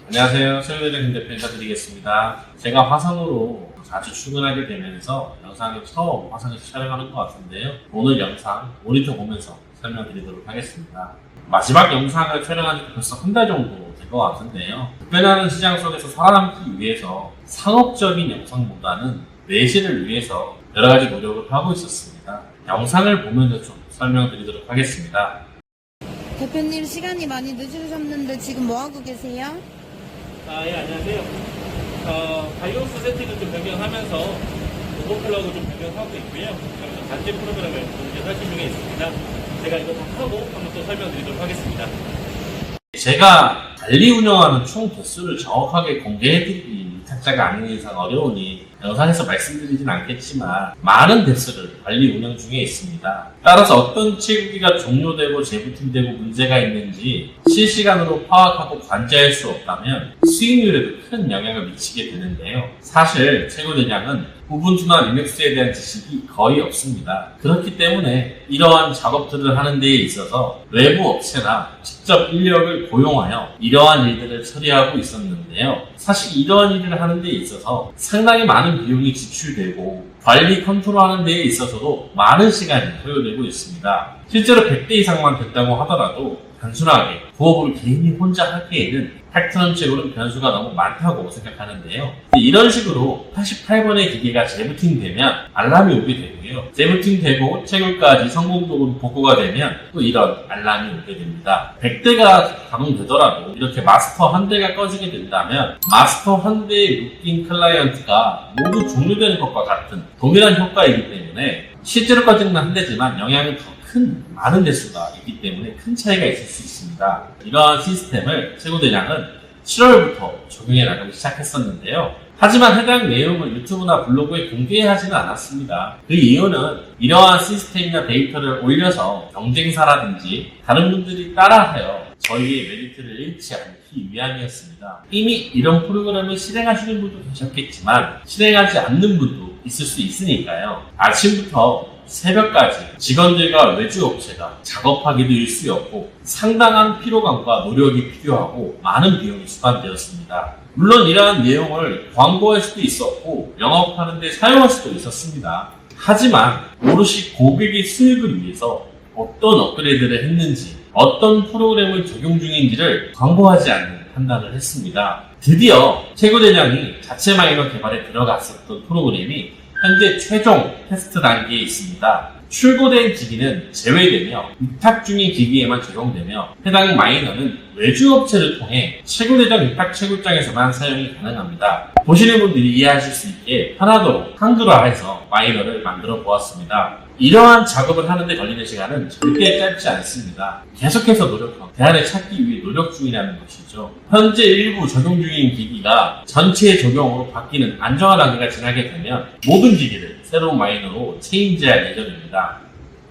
안녕하세요. 최유대장 대표 인사드리겠습니다. 제가 화성으로 자주 출근하게 되면서 영상을 처음 화성에서 촬영하는 것 같은데요. 오늘 영상 모니터 보면서 설명드리도록 하겠습니다. 마지막 영상을 촬영한 지 벌써 한 달 정도 된 것 같은데요. 급변하는 시장 속에서 살아남기 위해서 상업적인 영상보다는 내실을 위해서 여러 가지 노력을 하고 있었습니다. 영상을 보면서 좀 설명드리도록 하겠습니다. 대표님 시간이 많이 늦으셨는데 지금 뭐 하고 계세요? 예, 안녕하세요. 바이오스 세팅을 좀 변경하면서 오버클럭을 좀 변경하고 있고요. 그래서 단지 프로그램을 이제 설치 중에 있습니다. 제가 이거 다 하고 한번 또 설명드리도록 하겠습니다. 제가 관리 운영하는 총 개수를 정확하게 공개해드리기 탁자가 아닌 이상 어려우니 영상에서 말씀드리진 않겠지만 많은 대수를 관리 운영 중에 있습니다. 따라서 어떤 채굴기가 종료되고 재부팅되고 문제가 있는지 실시간으로 파악하고 관제할 수 없다면 수익률에도 큰 영향을 미치게 되는데요. 사실 채굴대장은 우분투나 리눅스에 대한 지식이 거의 없습니다. 그렇기 때문에 이러한 작업들을 하는 데에 있어서 외부 업체나 직접 인력을 고용하여 이러한 일들을 처리하고 있었는데요. 사실 이러한 일을 하는 데에 있어서 상당히 많은 비용이 지출되고 관리 컨트롤하는 데에 있어서도 많은 시간이 소요되고 있습니다. 실제로 100대 이상만 됐다고 하더라도 단순하게 부업을 개인이 혼자 하기에는 팩트런 채굴은 변수가 너무 많다고 생각하는데요. 이런 식으로 88번의 기계가 재부팅되면 알람이 오게 되고요. 재부팅되고 채굴까지 성공적으로 복구가 되면 또 이런 알람이 오게 됩니다. 100대가 가동되더라도 이렇게 마스터 한 대가 꺼지게 된다면 마스터 한 대의 루팅 클라이언트가 모두 종료되는 것과 같은 동일한 효과이기 때문에 실제로 꺼지는 한 대지만 영향이 더 많은 대수가 있기 때문에 큰 차이가 있을 수 있습니다. 이러한 시스템을 채굴대장은 7월부터 적용해 나가기 시작했었는데요. 하지만 해당 내용을 유튜브나 블로그에 공개하지는 않았습니다. 그 이유는 이러한 시스템이나 데이터를 올려서 경쟁사라든지 다른 분들이 따라하여 저희의 메리트를 잃지 않기 위함이었습니다. 이미 이런 프로그램을 실행하시는 분도 계셨겠지만 실행하지 않는 분도 있을 수 있으니까요. 아침부터 새벽까지 직원들과 외주업체가 작업하기도 일쑤였고 상당한 피로감과 노력이 필요하고 많은 비용이 수반되었습니다. 물론 이러한 내용을 광고할 수도 있었고 영업하는 데 사용할 수도 있었습니다. 하지만 오롯이 고객의 수익을 위해서 어떤 업그레이드를 했는지 어떤 프로그램을 적용 중인지를 광고하지 않는 판단을 했습니다. 드디어 채굴대장이 자체 마이너 개발에 들어갔었던 프로그램이 현재 최종 테스트 단계에 있습니다. 출고된 기기는 제외되며 위탁 중인 기기에만 적용되며 해당 마이너는 외주업체를 통해 채굴대장 위탁 채굴장에서만 사용이 가능합니다. 보시는 분들이 이해하실 수 있게 편하도록 한글화해서 마이너를 만들어 보았습니다. 이러한 작업을 하는데 걸리는 시간은 절대 짧지 않습니다. 계속해서 노력하고 대안을 찾기 위해 노력 중이라는 것이죠. 현재 일부 적용 중인 기기가 전체 적용으로 바뀌는 안정화 단계가 지나게 되면 모든 기기를 새로운 마이너로 체인지할 예정입니다.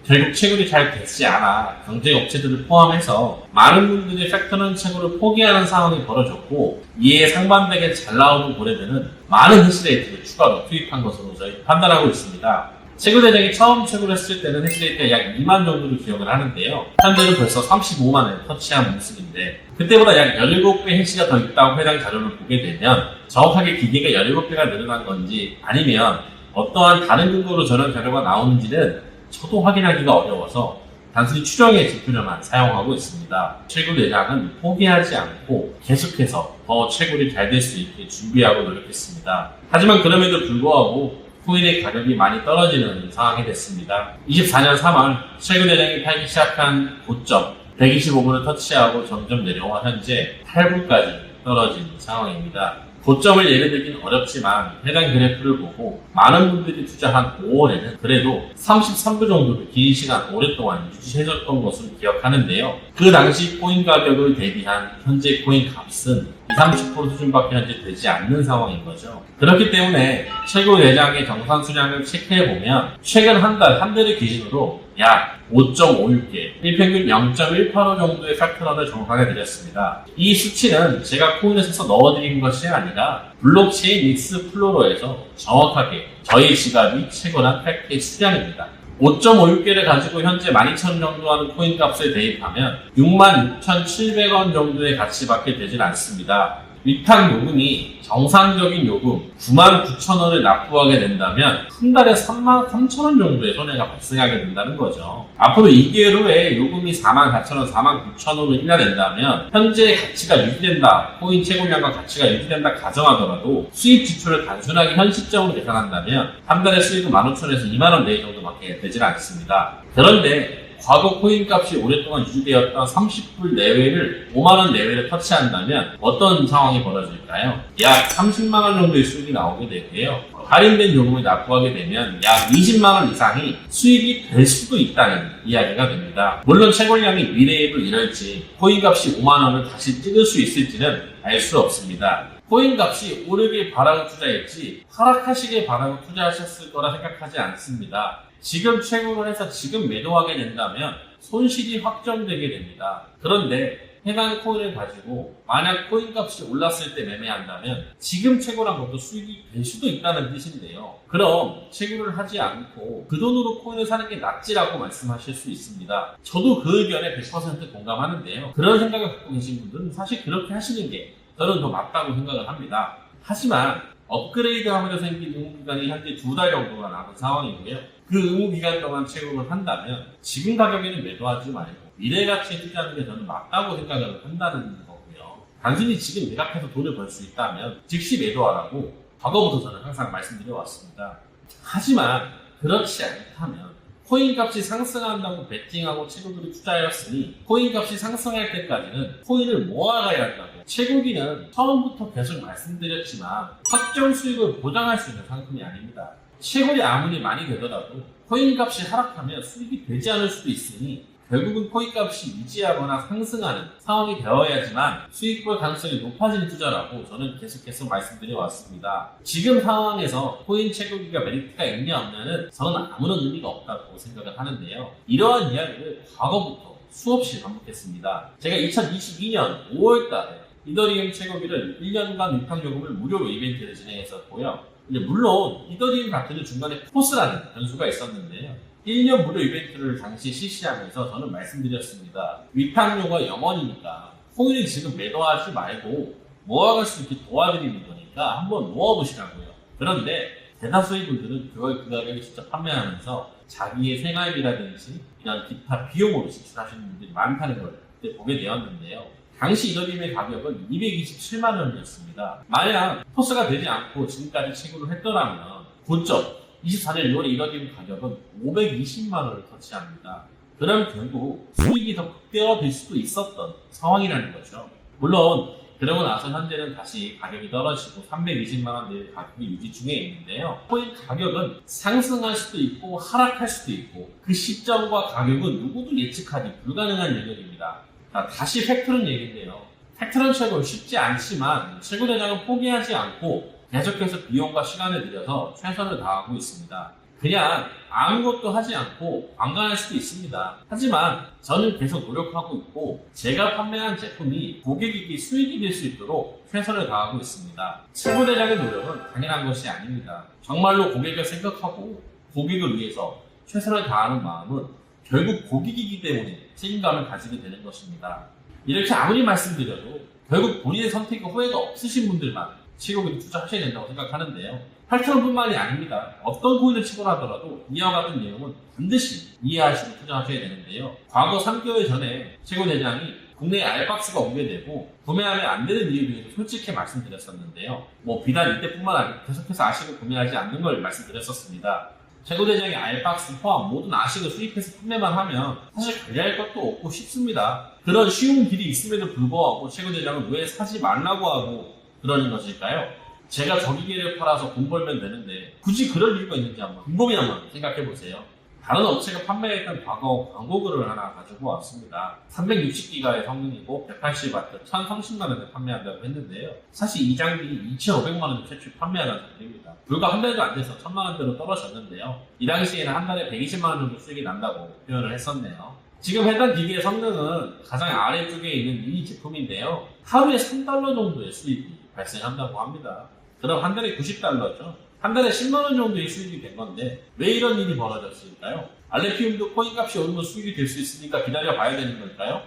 결국 채굴이 잘 되지 않아 경쟁 업체들을 포함해서 많은 분들이 팩트런 채굴을 포기하는 상황이 벌어졌고 이에 상반되게 잘 나오는 고래들은 많은 해시레이트를 추가로 투입한 것으로 저희 판단하고 있습니다. 채굴대장이 처음 채굴했을 때는 해시레이트가 약 2만 정도를 기억을 하는데요. 현재는 벌써 35만을 터치한 모습인데 그때보다 약 17배 해시가 더 있다고 해당 자료를 보게 되면 정확하게 기계가 17배가 늘어난 건지 아니면 어떠한 다른 근거로 저런 자료가 나오는지는 저도 확인하기가 어려워서 단순히 추정의 지표로만 사용하고 있습니다. 채굴대장은 포기하지 않고 계속해서 더 채굴이 잘 될 수 있게 준비하고 노력했습니다. 하지만 그럼에도 불구하고 코인의 가격이 많이 떨어지는 상황이 됐습니다. 24년 3월 채굴대장이 팔기 시작한 고점 125불을 터치하고 점점 내려와 현재 8불까지 떨어진 상황입니다. 고점을 예를 들기는 어렵지만 해당 그래프를 보고 많은 분들이 투자한 5월에는 그래도 33불 정도를 긴 시간 오랫동안 유지해줬던 것을 기억하는데요. 그 당시 코인 가격을 대비한 현재 코인 값은 20-30% 수준밖에 현재 되지 않는 상황인 거죠. 그렇기 때문에 채굴대장의 정산 수량을 체크해보면 최근 한 달을 기준으로 약 5.56개, 일평균 0.185 정도의 팩트런을 정확하게 드렸습니다. 이 수치는 제가 코인에 써서 넣어드린 것이 아니라 블록체인 익스플로러에서 정확하게 저희 지갑이 채굴한 팩트의 수량입니다. 5.56개를 가지고 현재 12,000원 정도 하는 코인 값을 대입하면 66,700원 정도의 가치밖에 되질 않습니다. 위탁 요금이 정상적인 요금 99,000원을 납부하게 된다면 한 달에 33,000원 정도의 손해가 발생하게 된다는 거죠. 앞으로 2개월 후에 요금이 44,000원, 49,000원을 인하된다면 현재의 가치가 유지된다, 코인 채굴량과 가치가 유지된다 가정하더라도 수입 지출을 단순하게 현 시점으로 계산한다면 한 달에 수익은 15,000원에서 2만원 내외 정도밖에 되질 않습니다. 그런데 과거 코인 값이 오랫동안 유지되었던 30불 내외를 5만원 내외를 터치한다면 어떤 상황이 벌어질까요? 약 30만원 정도의 수익이 나오게 되고요. 할인된 요금을 납부하게 되면 약 20만원 이상이 수익이 될 수도 있다는 이야기가 됩니다. 물론 채굴량이 미래에도 이럴지 코인 값이 5만원을 다시 찍을 수 있을지는 알 수 없습니다. 코인 값이 오르길 바라고 투자했지 하락하시길 바라고 투자하셨을 거라 생각하지 않습니다. 지금 채굴을 해서 지금 매도하게 된다면 손실이 확정되게 됩니다. 그런데 해당 코인을 가지고 만약 코인 값이 올랐을 때 매매한다면 지금 채굴한 것도 수익이 될 수도 있다는 뜻인데요. 그럼 채굴을 하지 않고 그 돈으로 코인을 사는 게 낫지라고 말씀하실 수 있습니다. 저도 그 의견에 100% 공감하는데요. 그런 생각을 갖고 계신 분들은 사실 그렇게 하시는 게 저는 더 맞다고 생각을 합니다. 하지만 업그레이드 하면서 생긴 의무기간이 현재 2달 정도가 남은 상황이고요. 그 의무기간 동안 채굴을 한다면 지금 가격에는 매도하지 말고 미래 가치에 투자하는 게 저는 맞다고 생각을 한다는 거고요. 단순히 지금 매각해서 돈을 벌 수 있다면 즉시 매도하라고 과거부터 저는 항상 말씀드려왔습니다. 하지만 그렇지 않다면 코인 값이 상승한다고 베팅하고 채굴기를 투자하였으니 코인 값이 상승할 때까지는 코인을 모아가야 한다고. 채굴기는 처음부터 계속 말씀드렸지만 확정 수익을 보장할 수 있는 상품이 아닙니다. 채굴이 아무리 많이 되더라도 코인 값이 하락하면 수익이 되지 않을 수도 있으니 결국은 코인 값이 유지하거나 상승하는 상황이 되어야지만 수익 볼 가능성이 높아지는 투자라고 저는 계속해서 말씀드려 왔습니다. 지금 상황에서 코인 채굴기가 메리트가 있냐 없냐는 저는 아무런 의미가 없다고 생각을 하는데요. 이러한 이야기를 과거부터 수없이 반복했습니다. 제가 2022년 5월달에 이더리움 채굴기를 1년간 위탁요금을 무료로 이벤트를 진행했었고요. 물론 이더리움 같은 중간에 포스라는 변수가 있었는데요. 1년 무료 이벤트를 당시 실시하면서 저는 말씀드렸습니다. 위탁료가 0원이니까 코인을 지금 매도하지 말고 모아갈 수 있게 도와드리는 거니까 한번 모아보시라고요. 그런데 대다수의 분들은 그걸 그 가격에 직접 판매하면서 자기의 생활비라든지 이런 기타 비용으로 지출하시는 분들이 많다는 걸 그때 보게 되었는데요. 당시 이더리움의 가격은 227만 원이었습니다. 만약 포스가 되지 않고 지금까지 채굴을 했더라면 고점 24년 6월에 이더리움 가격은 520만 원을 터치합니다. 그럼 결국 수익이 더 극대화될 수도 있었던 상황이라는 거죠. 물론 그러고 나서 현재는 다시 가격이 떨어지고 320만 원대의 가격이 유지 중에 있는데요. 코인 가격은 상승할 수도 있고 하락할 수도 있고 그 시점과 가격은 누구도 예측하기 불가능한 영역입니다. 자, 다시 팩트론 얘기인데요. 팩트론 채굴 쉽지 않지만 채굴 대장은 포기하지 않고 계속해서 비용과 시간을 들여서 최선을 다하고 있습니다. 그냥 아무것도 하지 않고 관광할 수도 있습니다. 하지만 저는 계속 노력하고 있고 제가 판매한 제품이 고객에게 수익이 될 수 있도록 최선을 다하고 있습니다. 채굴 대장의 노력은 당연한 것이 아닙니다. 정말로 고객을 생각하고 고객을 위해서 최선을 다하는 마음은 결국 고객이기 때문에 책임감을 가지게 되는 것입니다. 이렇게 아무리 말씀드려도 결국 본인의 선택에 후회가 없으신 분들만 채굴기를 투자하셔야 된다고 생각하는데요. 8,000원뿐만이 아닙니다. 어떤 코인을 채굴하더라도 이와 같은 내용은 반드시 이해하시고 투자하셔야 되는데요. 과거 3개월 전에 채굴 대장이 국내에 알박스가 오게 되고 구매하면 안 되는 이유에 대해서 솔직히 말씀드렸었는데요. 비단 이때뿐만 아니라 계속해서 아식을 구매하지 않는 걸 말씀드렸었습니다. 채굴 대장이 알박스 포함 모든 아식을 수입해서 판매만 하면 사실 관리할 것도 없고 쉽습니다. 그런 쉬운 길이 있음에도 불구하고 채굴 대장은 왜 사지 말라고 하고 그러는 것일까요? 제가 저기계를 팔아서 돈 벌면 되는데 굳이 그럴 이유가 있는지 곰곰이 한번 생각해보세요. 다른 업체가 판매했던 과거 광고글을 하나 가지고 왔습니다. 360기가의 성능이고 180W 1030만원에 판매한다고 했는데요. 사실 이 장비 2,500만원에 최초 판매하는 장비입니다. 불과 한 달도 안 돼서 1,000만원대로 떨어졌는데요. 이 당시에는 한 달에 120만원 정도 수익이 난다고 표현을 했었네요. 지금 해당 기기의 성능은 가장 아래쪽에 있는 이 제품인데요. 하루에 3달러 정도의 수익이 발생한다고 합니다. 그럼 한 달에 90달러죠. 한 달에 10만원 정도의 수익이 된 건데 왜 이런 일이 벌어졌을까요? 알레피움도 코인 값이 오르면 수익이 될 수 있으니까 기다려 봐야 되는 걸까요?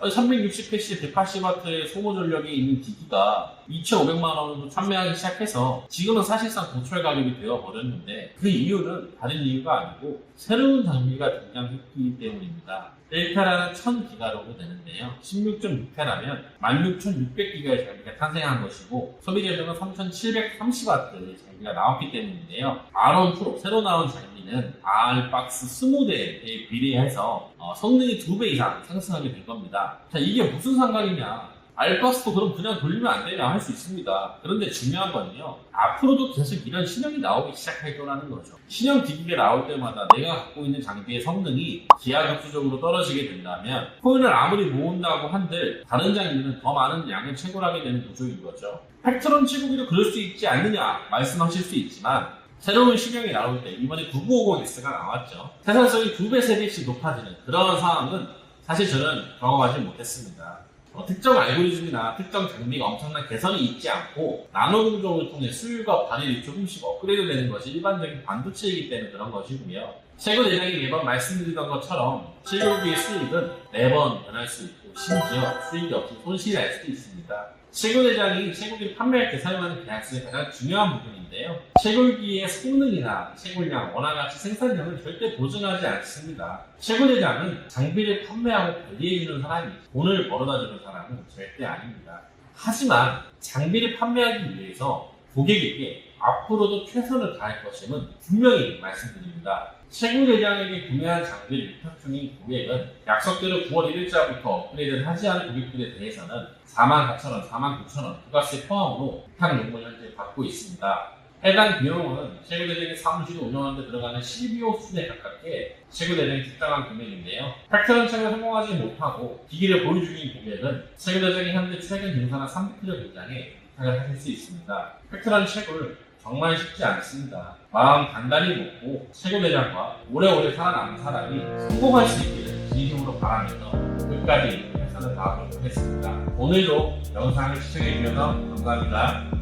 360PC 180W의 소모 전력이 있는 기기가 2,500만 원으로 판매하기 시작해서 지금은 사실상 고철 가격이 되어버렸는데 그 이유는 다른 이유가 아니고 새로운 장비가 등장했기 때문입니다. 1테라는 1000기가로도 되는데요. 16.6테라면 16,600기가의 장비가 탄생한 것이고 소비 재정은 3,730W의 장비가 나왔기 때문인데요. R1 프로 새로 나온 장비는 R박스 20대에 비례해서 성능이 2배 이상 상승하게 될 겁니다. 자, 이게 무슨 상관이냐? 알박스도 그럼 그냥 돌리면 안 되냐 할 수 있습니다. 그런데 중요한 건요, 앞으로도 계속 이런 신형이 나오기 시작할 거라는 거죠. 신형 기기가 나올 때마다 내가 갖고 있는 장비의 성능이 기하급수적으로 떨어지게 된다면 코인을 아무리 모은다고 한들 다른 장비는 더 많은 양을 채굴하게 되는 구조인 거죠. 팩트론 채굴기도 그럴 수 있지 않느냐 말씀하실 수 있지만 새로운 신형이 나올 때 이번에 9950X가 나왔죠. 생산성이 2배, 3배씩 높아지는 그런 상황은 사실 저는 경험하지 못했습니다. 특정 알고리즘이나 특정 장비가 엄청난 개선이 있지 않고 나노 공정을 통해 수율과 발열이 조금씩 업그레이드 되는 것이 일반적인 반도체이기 때문에 그런 것이고요. 최고 대장이 매번 말씀드리던 것처럼 채굴기의 수익은 매번 변할 수 있고 심지어 수익이 없이 손실이 날 수도 있습니다. 채굴대장이 채굴기를 판매할 때 사용하는 계약서의 가장 중요한 부분인데요. 채굴기의 성능이나 채굴량, 원화가치, 생산량을 절대 보증하지 않습니다. 채굴대장은 장비를 판매하고 관리해주는 사람이 돈을 벌어다주는 사람은 절대 아닙니다. 하지만 장비를 판매하기 위해서 고객에게 앞으로도 최선을 다할 것임은 분명히 말씀드립니다. 채굴대장에게 구매한 장비를 위탁 중인 고객은 약속대로 9월 1일자부터 업그레이드를 하지 않은 고객들에 대해서는 44,000원, 49,000원 부가세 포함으로 위탁 요금을 현재 받고 있습니다. 해당 비용은 채굴대장이 사무실을 운영하는 데 들어가는 12호 수준에 가깝게 채굴대장이 책정한 금액인데요. 팩트런 체결을 성공하지 못하고 기기를 보유 중인 고객은 채굴대장이 현재 최근 증산한 300kg 공장에 위탁을 하실 수 있습니다. 팩트런 채굴 정말 쉽지 않습니다. 마음 단단히 먹고 채굴대장과 오래오래 살아남은 사람이 성공할 수 있기를 진심으로 바라면서 끝까지 최선을 다하도록 하겠습니다. 오늘도 영상을 시청해주셔서 감사합니다.